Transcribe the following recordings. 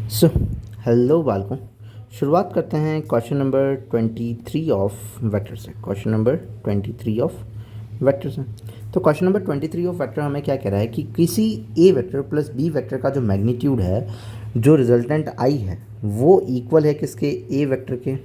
So hello बालकों, शुरुआत करते हैं क्वेश्चन नंबर 23 ऑफ वेक्टर से। क्वेश्चन नंबर 23 ऑफ वेक्टर से। तो क्वेश्चन नंबर 23 ऑफ वेक्टर हमें क्या कह रहा है कि किसी ए वेक्टर प्लस बी वेक्टर का जो मैग्नीट्यूड है, जो रिजल्टेंट आई है, वो इक्वल है किसके, ए वेक्टर के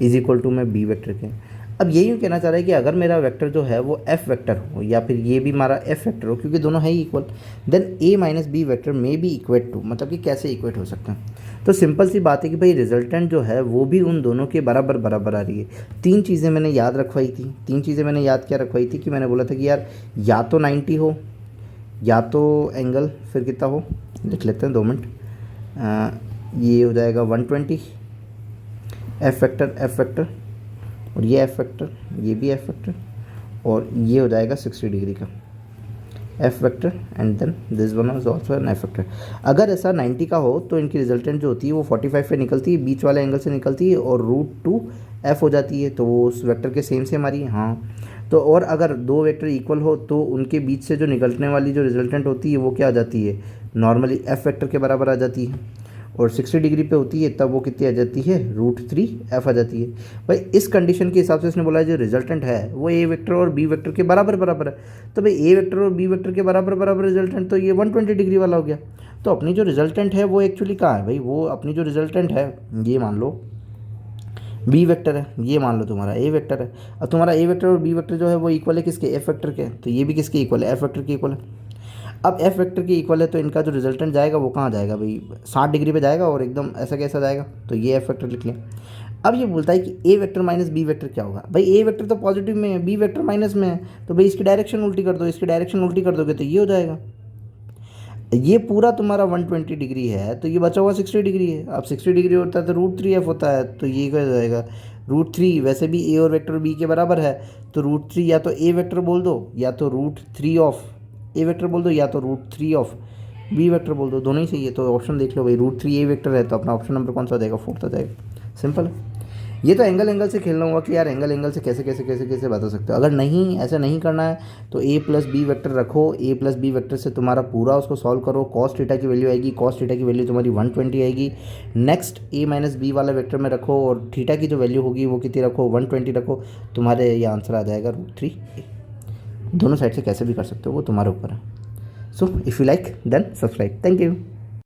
इज इक्वल टू में बी वेक्टर के। अब ये यूँ कहना चाह रहा है कि अगर मेरा वेक्टर जो है वो एफ वेक्टर हो या फिर ये भी हमारा एफ वेक्टर हो, क्योंकि दोनों है ही इक्वल, देन ए माइनस बी वेक्टर में बी इक्वेट टू, मतलब कि कैसे इक्वेट हो सकते हैं। तो सिंपल सी बात है कि भाई रिजल्टेंट जो है वो भी उन दोनों के बराबर बराबर आ रही है। तीन चीज़ें मैंने याद रखवाई थी। तीन चीज़ें मैंने याद क्या रखवाई थी कि मैंने बोला था कि यार या तो 90 हो, या तो एंगल फिर कितना हो, लिख लेते हैं 2 मिनट। ये हो जाएगा 120 एफ वेक्टर, और ये एफ वेक्टर, ये भी एफ वेक्टर, और ये हो जाएगा 60 डिग्री का F vector, and then this one is also an F vector. अगर ऐसा 90 का हो तो इनकी रिजल्टेंट जो होती है वो 45 पे निकलती है, बीच वाले एंगल से निकलती है, और √2 एफ हो जाती है, तो वो उस वेक्टर के सेम सेम आ रही है। हाँ, तो और अगर दो वेक्टर इक्वल हो तो उनके बीच से जो निकलने वाली जो रिजल्टेंट होती है वो क्या आ जाती है, नॉर्मली एफ वेक्टर के बराबर आ जाती है। और 60 डिग्री पे होती है तब वो कितनी आ जाती है, √3 एफ आ जाती है। भाई इस कंडीशन के हिसाब से इसने बोला है जो रिजल्टेंट है वो ए वेक्टर और बी वेक्टर के बराबर बराबर है। तो भाई ए वेक्टर और बी वेक्टर के बराबर बराबर रिजल्टेंट, तो ये 120 डिग्री वाला हो गया। तो अपनी जो रिजल्टेंट है वो एक्चुअली कहाँ है भाई, वो अपनी जो रिजल्टेंट है ये मान लो बी वेक्टर है, ये मान लो तुम्हारा ए वेक्टर है। अब तुम्हारा ए वेक्टर और बी वेक्टर जो है वो इक्वल है किसके, एफ वेक्टर के, तो ये भी किसके इक्वल है, एफ वेक्टर के इक्वल है। अब एफ वेक्टर की इक्वल है तो इनका जो रिजल्टेंट जाएगा वो कहाँ जाएगा भाई, 60 डिग्री पे जाएगा, और एकदम ऐसा कैसा जाएगा, तो ये एफ वेक्टर लिख लें। अब ये बोलता है कि ए वेक्टर माइनस बी वेक्टर क्या होगा। भाई ए वेक्टर तो पॉजिटिव में है, बी वेक्टर माइनस में है, तो भाई इसकी डायरेक्शन उल्टी कर दो, इसकी डायरेक्शन उल्टी कर दोगे तो ये हो जाएगा। ये पूरा तुम्हारा 120 डिग्री है तो ये बचा हुआ 60 डिग्री है। अब 60 डिग्री होता है तो √3 एफ होता है, तो ये क्या हो जाएगा, √3। वैसे भी ए और वेक्टर बी के बराबर है, तो √3 या तो ए वेक्टर बोल दो, या तो √3 ऑफ ए वेक्टर बोल दो, या तो √3 ऑफ बी वेक्टर बोल दो, दोनों ही सही है। तो ऑप्शन देख लो भाई, √3 ए वेक्टर है तो अपना ऑप्शन नंबर कौन सा आ जाएगा, 4th आ जाएगा। सिंपल है। ये तो एंगल से खेलना होगा कि यार एंगल से कैसे बता सकते हो। अगर नहीं, ऐसा नहीं करना है तो ए प्लस बी वेक्टर रखो, ए प्लस बी वेक्टर से तुम्हारा पूरा उसको सॉल्व करो, cos थीटा की वैल्यू आएगी, cos थीटा की वैल्यू तुम्हारी 120 आएगी। नेक्स्ट ए माइनस बी वाला वेक्टर में रखो, और थीटा की जो वैल्यू होगी वो कितनी रखो, 120 रखो, तुम्हारे ये आंसर आ जाएगा √3। दोनों साइड से कैसे भी कर सकते हो, वो तुम्हारे ऊपर है। So if you like then subscribe. Thank you.